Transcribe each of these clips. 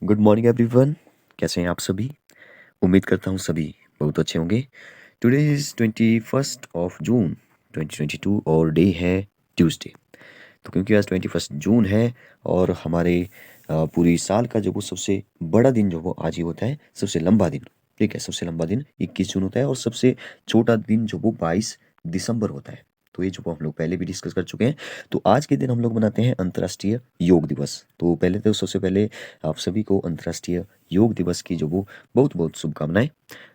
Good morning everyone. कैसे हैं आप सभी? उम्मीद करता हूँ सभी बहुत अच्छे होंगे। टुडे इज़ 21 जून 2022 और डे है ट्यूसडे। तो क्योंकि आज 21 जून है और हमारे पूरी साल का जो वो सबसे बड़ा दिन जो वो आज ही होता है, सबसे लंबा दिन। ठीक है, सबसे लंबा दिन 21 जून होता है और सबसे छोटा दिन जो वो 22 दिसंबर होता है। तो ये जो वो हम लोग पहले भी डिस्कस कर चुके हैं। तो आज के दिन हम लोग मनाते हैं अंतर्राष्ट्रीय योग दिवस। तो पहले तो सबसे पहले आप सभी को अंतर्राष्ट्रीय योग दिवस की जो वो बहुत बहुत शुभकामनाएं।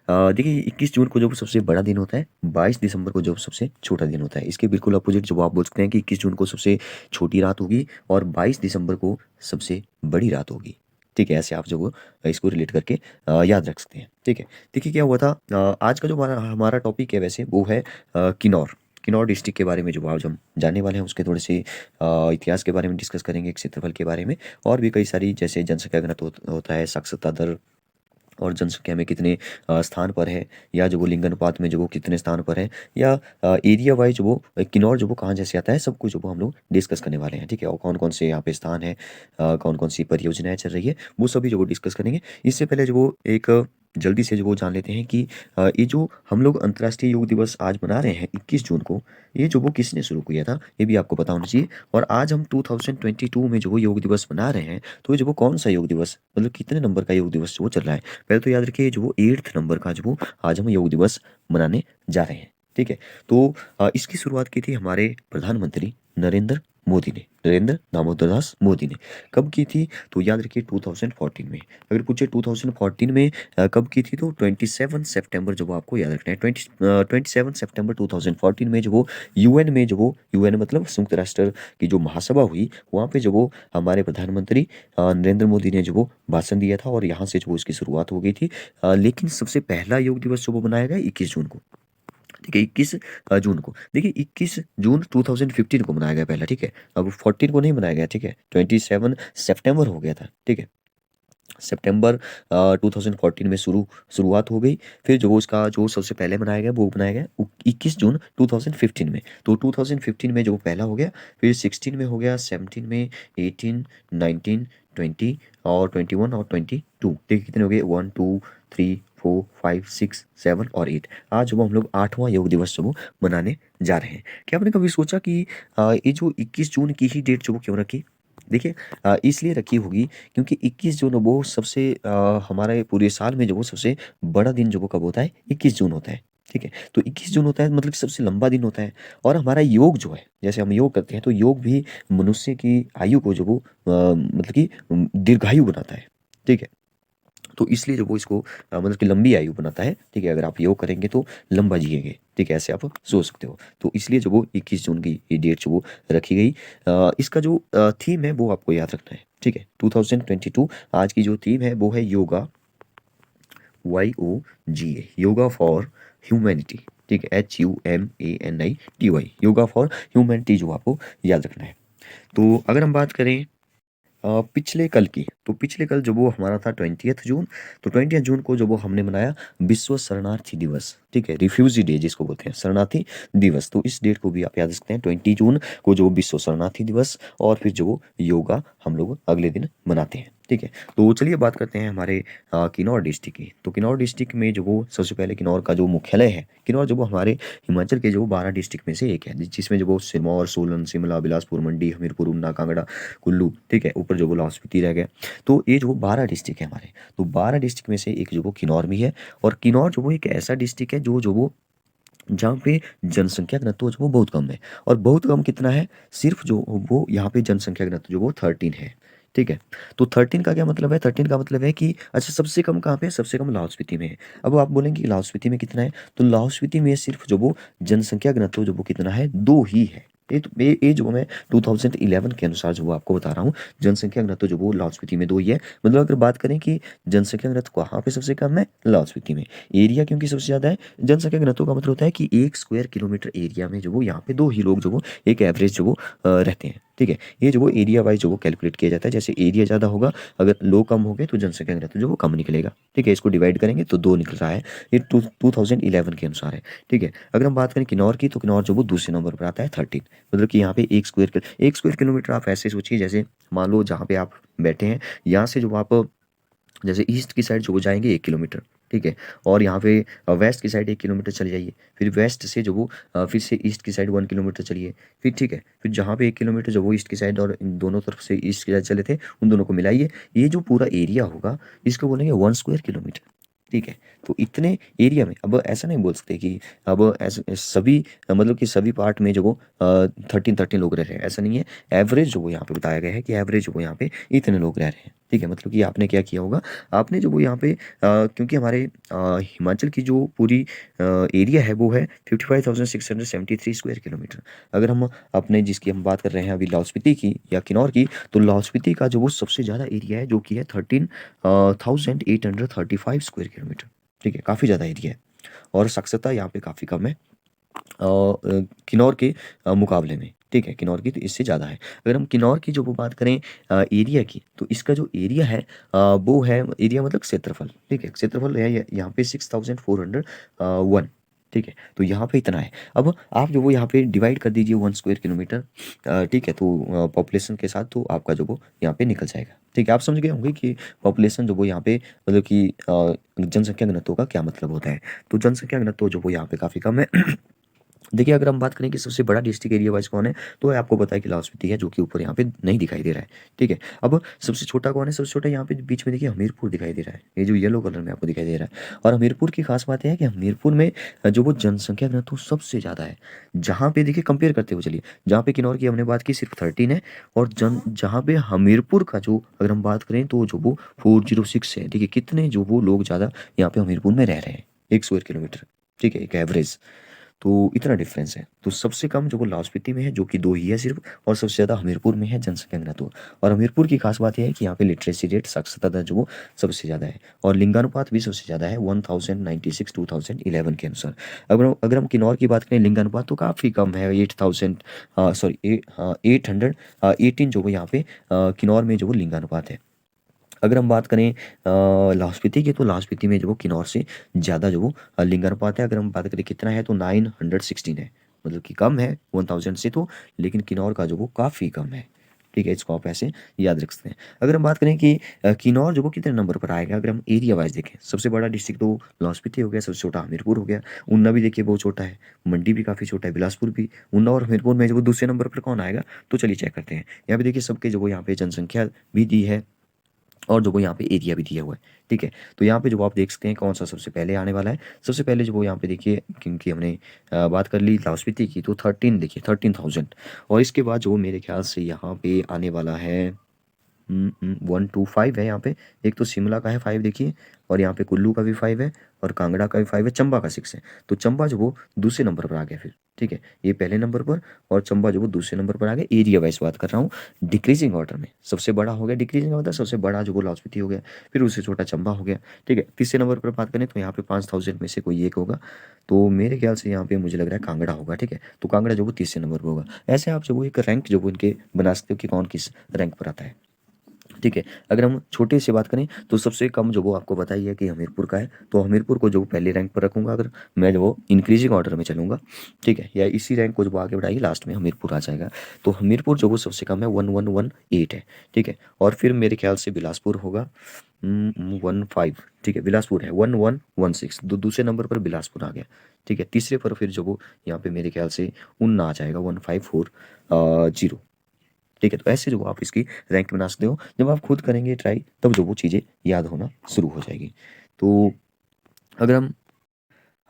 देखिए 21 जून को जो सबसे बड़ा दिन होता है, 22 दिसंबर को जो सबसे छोटा दिन होता है। इसके बिल्कुल अपोजिट जो आप बोल सकते हैं कि 21 जून को सबसे छोटी रात होगी और 22 दिसंबर को सबसे बड़ी रात होगी। ठीक है, ऐसे आप जो वो इसको रिलेट करके याद रख सकते हैं। ठीक है, देखिए क्या हुआ था, आज का जो हमारा हमारा टॉपिक है वैसे वो है किन्नौर। किन्नौर डिस्ट्रिक्ट के बारे में जो आज हम जानने वाले हैं, उसके थोड़े से इतिहास के बारे में डिस्कस करेंगे, क्षेत्रफल के बारे में और भी कई सारी, जैसे जनसंख्या घनत्व होता है, साक्षरता दर और जनसंख्या में कितने स्थान पर है, या जो वो लिंगानुपात में जो वो कितने स्थान पर है, या एरिया वाइज जो वो किन्नौर जो वो कहाँ जैसे आता है, सब कुछ जो वो हम लोग डिस्कस करने वाले हैं। ठीक है, और कौन कौन से यहाँ पे स्थान है, कौन कौन सी परियोजनाएं चल रही है, वो सभी जो वो डिस्कस करेंगे। इससे पहले जो वो एक जल्दी से जो वो जान लेते हैं कि ये जो हम लोग अंतर्राष्ट्रीय योग दिवस आज मना रहे हैं 21 जून को, ये जो वो किसने शुरू किया था ये भी आपको पता होना चाहिए। और आज हम 2022 में जो वो योग दिवस मना रहे हैं, तो ये जो वो कौन सा योग दिवस, मतलब कितने नंबर का योग दिवस जो वो चल रहा है। पहले तो याद रखिए जो वो 8th नंबर का जो वो आज हम योग दिवस मनाने जा रहे हैं। ठीक है, तो इसकी शुरुआत की थी हमारे प्रधानमंत्री नरेंद्र मोदी ने, नरेंद्र दामोदर दास मोदी ने। कब की थी तो याद रखिए 2014 में। अगर पूछे 2014 में कब की थी तो 27 सितंबर जो वो आपको याद रखना है। 27 सितंबर 2014 में जो वो यूएन में जो वो यूएन मतलब संयुक्त राष्ट्र की जो महासभा हुई, वहाँ पे जो वो हमारे प्रधानमंत्री नरेंद्र मोदी ने जो वो भाषण दिया था और यहाँ से जो वो इसकी शुरुआत हो गई थी। लेकिन सबसे पहला योग दिवस जो वो मनाया गया 21 जून को। ठीक है, 21 जून को। देखिए 21 जून 2015 को मनाया गया पहला। ठीक है, अब 14 को नहीं मनाया गया। ठीक है, 27 सितंबर हो गया था। ठीक है, सितंबर 2014 में शुरुआत हो गई। फिर जो उसका जो सबसे पहले बनाया गया वो बनाया गया 21 जून 2015 में। तो 2015 में जो पहला हो गया, फिर 16 में हो गया, 17 में, 18, 19, 20 और 21 और 22। देखिए कितने हो गए, 1 2 3 4 5 6 7 और 8। आज वो हम लोग 8वां योग दिवस जो वो मनाने जा रहे हैं। क्या आपने कभी सोचा कि ये जो 21 जून की ही डेट जो वो क्यों रखी? देखिए इसलिए रखी होगी क्योंकि 21 जून वो सबसे हमारे पूरे साल में जो वो सबसे बड़ा दिन जो वो कब होता है, 21 जून होता है। ठीक है, तो 21 जून होता है मतलब सबसे लंबा दिन होता है। और हमारा योग जो है, जैसे हम योग करते हैं तो योग भी मनुष्य की आयु को जो वो मतलब कि दीर्घायु बनाता है। ठीक है, तो इसलिए जो वो इसको मतलब कि लंबी आयु बनाता है। ठीक है, अगर आप योग करेंगे तो लंबा जिएंगे। ठीक है, ऐसे आप सोच सकते हो। तो इसलिए जो वो 21 जून की ये डेट जो वो रखी गई। इसका जो थीम है वो आपको याद रखना है। ठीक है, 2022 आज की जो थीम है वो है yoga, YOGA, yoga for humanity. ठीक है, HUMANITY, योगा फॉर ह्यूमैनिटी जो आपको याद रखना है। तो अगर हम बात करें पिछले कल की, तो पिछले कल जो वो हमारा था 20th जून। तो 20th जून को जो वो हमने मनाया विश्व शरणार्थी दिवस। ठीक है, रिफ्यूजी डे जिसको बोलते हैं, शरणार्थी दिवस। तो इस डेट को भी आप याद रख सकते हैं, 20 जून को जो विश्व शरणार्थी दिवस। और फिर जो वो योगा हम लोग अगले दिन मनाते हैं। ठीक है, तो चलिए बात करते हैं हमारे किन्नौर डिस्ट्रिक्ट की। तो किन्नौर डिस्ट्रिक्ट में जो वो सबसे पहले किन्नौर का जो मुख्यालय है, किन्नौर जो वो हमारे हिमाचल के जो 12 डिस्ट्रिक्ट में से एक है, जिसमें जो वो सिरमौर, सोलन, शिमला, बिलासपुर, मंडी, हमीरपुर, ऊना, कांगड़ा, कुल्लू। ठीक है, ऊपर जो वो लाहौल स्पीति रह गया। तो ये जो वो 12 डिस्ट्रिक्ट है हमारे, तो 12 डिस्ट्रिक्ट में से एक जो वो किन्नौर भी है। और किन्नौर जो वो एक ऐसा डिस्ट्रिक्ट है जो वो जहाँ पे जनसंख्या घनत्व जो वो बहुत कम है। और बहुत कम कितना है, सिर्फ जो वो यहाँ पे जनसंख्या घनत्व जो वो 13 है। ठीक है, तो 13 का क्या मतलब है, 13 का मतलब है कि अच्छा सबसे कम कहाँ पे है, सबसे कम लाहौल स्पीति में है। अब आप बोलेंगे कि लाहौल स्पीति में कितना है, तो लाहौल स्पीति में सिर्फ जो वो जनसंख्या घनत्व जो वो कितना है, 2 ही है। ये जो मैं 2011 के अनुसार जो वो आपको बता रहा हूँ, जनसंख्या घनत्व जो वो लाहौल स्पीति में 2 ही है। मतलब अगर बात करें कि जनसंख्या घनत्व कहाँ पे सबसे कम है, लाहौल स्पीति में। एरिया क्योंकि सबसे ज़्यादा है। जनसंख्या घनत्व का मतलब होता है कि 1 स्क्वायर किलोमीटर एरिया में जो वो यहाँ पे 2 ही लोग जो वो एक एवरेज जो वो रहते हैं। ठीक है, ये जो वो एरिया वाइज जो वो कैलकुलेट किया जाता है। जैसे एरिया ज़्यादा होगा, अगर लोग कम हो गए तो जनसंख्या घनत्व जो वो कम निकलेगा। ठीक है, इसको डिवाइड करेंगे तो 2 निकल रहा है। ये 2011 के अनुसार है। ठीक है, अगर हम बात करें किन्नौर की, तो किन्नौर जो वो दूसरे नंबर पर आता है 13। मतलब कि यहाँ पे 1 स्क्वायर किलोमीटर आप ऐसे सोचिए, जैसे मान लो जहाँ पे आप बैठे हैं, यहाँ से जो आप जैसे ईस्ट की साइड जो वो जाएंगे 1 किलोमीटर, ठीक है, और यहाँ पे वेस्ट की साइड 1 किलोमीटर चले जाइए, फिर वेस्ट से जो वो फिर से ईस्ट की साइड 1 किलोमीटर चलिए, फिर ठीक है, फिर जहाँ पे 1 किलोमीटर जो वो ईस्ट की साइड और इन दोनों तरफ से ईस्ट की साइड चले थे उन दोनों को मिलाइए, ये जो पूरा एरिया होगा इसको बोलेंगे 1 स्क्वायर किलोमीटर, ठीक है। तो इतने एरिया में अब ऐसा नहीं बोल सकते कि अब ऐसे सभी मतलब कि सभी पार्ट में जो वो 13 लोग रह रहे हैं, ऐसा नहीं है। एवरेज जो वो यहाँ पे बताया गया है कि एवरेज जो वो यहाँ पे इतने लोग रह रहे हैं, ठीक है। मतलब कि आपने क्या किया होगा, आपने जो वो यहाँ पे क्योंकि हमारे हिमाचल की जो पूरी एरिया है वो है 55,673 स्क्वायर किलोमीटर। अगर हम अपने जिसकी हम बात कर रहे हैं अभी लाहौल स्पीति की या किन्नौर की, तो लाहौल स्पीति का जो वो सबसे ज़्यादा एरिया है जो कि है 13,835 स्क्वायर किलोमीटर, ठीक है, काफ़ी ज़्यादा एरिया है। और साक्षरता यहाँ पे काफ़ी कम है किन्नौर के मुकाबले में, ठीक है, किन्नौर की तो इससे ज़्यादा है। अगर हम किन्नौर की जो वो बात करें एरिया की, तो इसका जो एरिया है वो है एरिया मतलब क्षेत्रफल, ठीक है, क्षेत्रफल है यहाँ पे 6,401, ठीक है, तो यहाँ पे इतना है। अब आप जो वो यहाँ पे डिवाइड कर दीजिए 1 स्क्वायर किलोमीटर, ठीक है, तो पॉपुलेशन के साथ तो आपका जो वो यहाँ पे निकल जाएगा, ठीक है। आप समझ गए होंगे कि पॉपुलेशन जो वो यहाँ पे मतलब कि जनसंख्या घनत्व का क्या मतलब होता है। तो जनसंख्या घनत्व जो वो यहाँ पे काफ़ी कम है। देखिए अगर हम बात करें कि सबसे बड़ा डिस्ट्रिक्ट एरिया वाइज कौन है, तो आपको पता है कि लाहौल स्पीति है जो कि ऊपर यहाँ पे नहीं दिखाई दे रहा है, ठीक है। अब सबसे छोटा कौन है, सबसे छोटा यहाँ पे बीच में देखिए हमीरपुर दिखाई दे रहा है, ये जो येलो कलर में आपको दिखाई दे रहा है। और हमीरपुर की खास बात यह है कि हमीरपुर में जो वो जनसंख्या घनत्व सबसे ज़्यादा है। जहाँ पे देखिए कंपेयर करते हुए चलिए, जहाँ पे किन्नौर की हमने बात की सिर्फ 13 है, और जहाँ पे हमीरपुर का जो अगर हम बात करें तो जो वो 406 है, ठीक है। कितने जो वो लोग ज़्यादा यहाँ पे हमीरपुर में रह रहे हैं 1 स्क्वायर किलोमीटर, ठीक है, एक एवरेज। तो इतना डिफरेंस है। तो सबसे कम जो वो लाहौल स्पीति में है जो कि 2 ही है सिर्फ, और सबसे ज़्यादा हमीरपुर में है जनसंख्या घनत्व। और हमीरपुर की खास बात यह है कि यहाँ पे लिटरेसी रेट साक्षरता दर जो वो सबसे ज़्यादा है, और लिंगानुपात भी सबसे ज़्यादा है 1096 2011 के अनुसार। अगर हम किन्नौर की बात करें लिंगानुपात तो काफ़ी कम है, 818 जो वो यहाँ पे किन्नौर में जो वो लिंगानुपात है। अगर हम बात करें लाहौल स्पीति की, तो लाहौल स्पीति में जो वो किन्नौर से ज़्यादा जो वो लिंगानुपात है। अगर हम बात करें कितना है तो 916 है, मतलब कि कम है 1000 से तो, लेकिन किन्नौर का जो वो काफ़ी कम है, ठीक है। इसको आप ऐसे याद रख सकते हैं। अगर हम बात करें कि किन्नौर जो वो कितने नंबर पर आएगा, अगर हम एरिया वाइज देखें, सबसे बड़ा डिस्ट्रिक्ट तो लाहौल स्पीति हो गया, सबसे छोटा हमीरपुर हो गया, ऊना भी देखिए बहुत छोटा है, मंडी भी काफ़ी छोटा है, बिलासपुर भी। ऊना और हमीरपुर में जो वो दूसरे नंबर पर कौन आएगा, तो चलिए चेक करते हैं। यहाँ पे देखिए सबके जो वो यहाँ पे जनसंख्या भी दी है, और जो वो यहाँ पे एरिया भी दिया हुआ है, ठीक है। तो यहाँ पे जो आप देख सकते हैं कौन सा सबसे पहले आने वाला है। सबसे पहले जो वो यहाँ पे देखिए, क्योंकि हमने बात कर ली लाहौल स्पीति की, तो 13 देखिए 13,000। और इसके बाद जो वो मेरे ख्याल से यहाँ पे आने वाला है 125 है यहाँ पे। एक तो शिमला का है 5 देखिए, और यहाँ पे कुल्लू का भी 5 है, और कांगड़ा का भी 5 है, चंबा का 6 है। तो चंबा जो वो दूसरे नंबर पर आ गया फिर, ठीक है, ये पहले नंबर पर, और चंबा जो वो दूसरे नंबर पर आ गया। एरिया वाइज बात कर रहा हूँ, डिक्रीजिंग ऑर्डर में सबसे बड़ा हो गया, डिक्रीजिंग मतलब सबसे बड़ा जो वो लाहौल स्पीति हो गया, फिर उससे छोटा चंबा हो गया, ठीक है। तीसरे नंबर पर बात करें तो यहाँ पे 5,000 में से कोई एक होगा, तो मेरे ख्याल से यहाँ पे मुझे लग रहा है कांगड़ा होगा, ठीक है। तो कांगड़ा जो वो तीसरे नंबर पर होगा। ऐसे आप जो वो एक रैंक जो वो इनके बना सकते हो कि कौन किस रैंक पर आता है, ठीक है। अगर हम छोटे से बात करें तो सबसे कम जो वो आपको पता ही है कि हमीरपुर का है, तो हमीरपुर को जो पहले रैंक पर रखूंगा अगर मैं जो वो इंक्रीजिंग ऑर्डर में चलूंगा, ठीक है, या इसी रैंक को जो आगे बढ़ाइए लास्ट में हमीरपुर आ जाएगा। तो हमीरपुर जो वो सबसे कम है 1118 है, ठीक है। और फिर मेरे ख्याल से बिलासपुर होगा 15, ठीक है, बिलासपुर है 1116, दूसरे नंबर पर बिलासपुर आ गया, ठीक है। तीसरे पर फिर जो वो यहाँ पे मेरे ख्याल से ऊना आ जाएगा 1540, ठीक है। तो ऐसे जो आप इसकी रैंक बना सकते हो, जब आप खुद करेंगे ट्राई तब जो वो चीज़ें याद होना शुरू हो जाएगी। तो अगर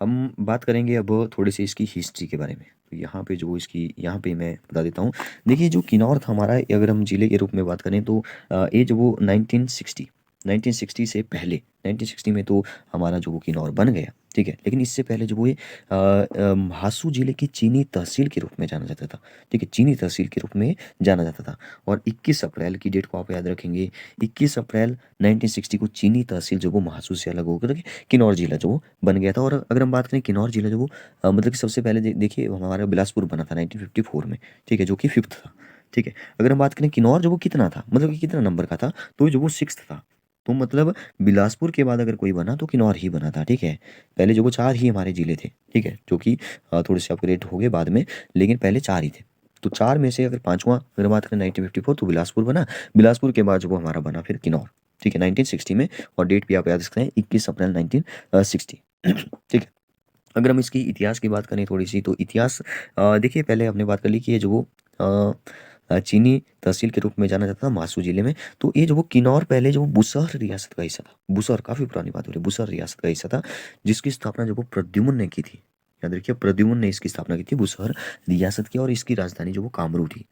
हम बात करेंगे अब थोड़ी सी इसकी हिस्ट्री के बारे में, तो यहाँ पे जो इसकी यहाँ पे मैं बता देता हूँ। देखिए जो किन्नौर था हमारा, अगर हम जिले के रूप में बात करें तो ये जो वो 1960 से पहले, 1960 में तो हमारा जो वो किन्नौर बन गया, ठीक है। लेकिन इससे पहले जो वो ये महासू जिले की चीनी तहसील के रूप में जाना जाता था, ठीक है, चीनी तहसील के रूप में जाना जाता था। और 21 अप्रैल की डेट को आप याद रखेंगे, 21 अप्रैल 1960 को चीनी तहसील जो वो महासू से अलग होकर के किन्नौर जिला जो वो बन गया था। और अगर हम बात करें किन्नौर जिला जो वो मतलब कि सबसे पहले देखिए हमारा बिलासपुर बना था 1954 में, ठीक है, जो कि 5th था, ठीक है। अगर हम बात करें किन्नौर जो वो कितना था, मतलब कि कितना नंबर का था, तो जो वो 6th था। तो मतलब बिलासपुर के बाद अगर कोई बना तो किन्नौर ही बना था, ठीक है। पहले जो वो 4 ही हमारे जिले थे, ठीक है, जो कि थोड़े से अपग्रेड हो गए बाद में, लेकिन पहले 4 ही थे। तो 4 में से अगर पाँचवां अगर बात करें 1954 तो बिलासपुर बना, बिलासपुर के बाद जो वो हमारा बना फिर किन्नौर, ठीक है, 1960 में, और डेट भी आप याद रख सकते हैं 21 अप्रैल 1960। ठीक है। अगर हम इसकी इतिहास की बात करें थोड़ी सी, तो इतिहास देखिए, पहले हमने बात कर ली कि ये जो वो चीनी तहसील के रूप में जाना जाता था मासू जिले में। तो ये जो वो किन्नौर पहले जो वो बुसर रियासत का हिस्सा था, बुसर काफ़ी पुरानी बात हो रही है, बुसर रियासत का हिस्सा था, जिसकी स्थापना जो वो प्रद्युम्न ने की थी। याद रखिए, प्रद्युम्न ने इसकी स्थापना की थी बुसर रियासत की, और इसकी राजधानी जो वो कामरू थी।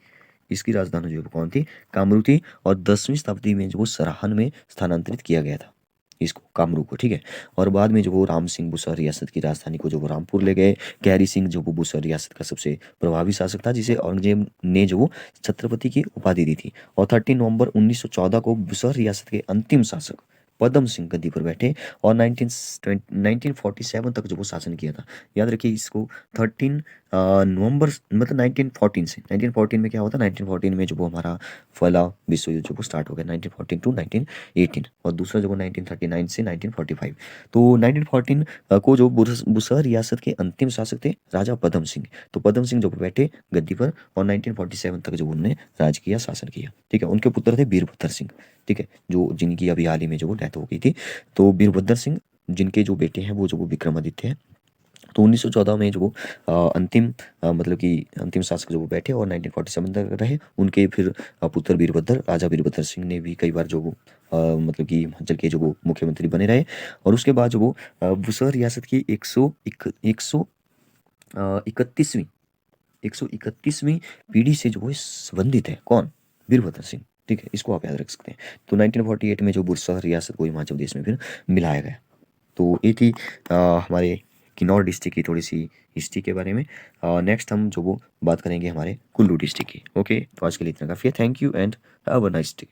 इसकी राजधानी जो वो कौन थी? कामरू थी। और 10वीं शताब्दी में जो वो सराहन में स्थानांतरित किया गया था इसको, कामरू को, ठीक है। और बाद में जो वो राम सिंह बुसर रियासत की राजधानी को जो वो रामपुर ले गए। गहरी सिंह जो वो बुसर रियासत का सबसे प्रभावी शासक था, जिसे औरंगजेब ने जो वो छत्रपति की उपाधि दी थी। और 13 नवंबर 1914 को बुसर रियासत के अंतिम शासक पदम सिंह गद्दी पर बैठे, और 1947 तक जो वो शासन किया था। याद रखिए इसको, 13 नवंबर मतलब 1914 से, 1914 में क्या हुआ था, 1914 में जो वो हमारा पहला विश्व युद्ध जो वो स्टार्ट हो गया 1914 टू 1918, और दूसरा जो वो 1939 से 1945। तो 1914 को जो बुसर रियासत के अंतिम शासक थे राजा पदम सिंह, तो पदम सिंह जो बैठे गद्दी पर, और 1947 तक जो उन्होंने राज किया, शासन किया, ठीक है। उनके पुत्र थे वीरभद्र सिंह, ठीक है, जो जिनकी अभी हाल ही में जो वो डेथ हो गई थी। तो वीरभद्र सिंह, जिनके जो बेटे हैं वो जो वो विक्रमादित्य हैं। तो 1914 में जो वो अंतिम मतलब कि अंतिम शासक जो वो बैठे, और 1947 तक रहे। उनके फिर पुत्र वीरभद्र, राजा वीरभद्र सिंह ने भी कई बार जो वो मतलब कि हिमाचल के जो वो मुख्यमंत्री बने रहे। और उसके बाद जो वो बुसर रियासत की 131वीं 131वीं पीढ़ी से जो वो संबंधित है, कौन? वीरभद्र सिंह, ठीक है, इसको आप याद रख सकते हैं। तो 1948 में जो बुसर रियासत को हिमाचल प्रदेश में फिर मिलाया गया। तो ये थी हमारे किन्नौर डिस्ट्रिक्ट की थोड़ी सी हिस्ट्री के बारे में। नेक्स्ट हम जो वो बात करेंगे हमारे कुल्लू डिस्ट्रिक्ट की। ओके, तो आज के लिए इतना काफ़ी है। Thank you and have a nice day.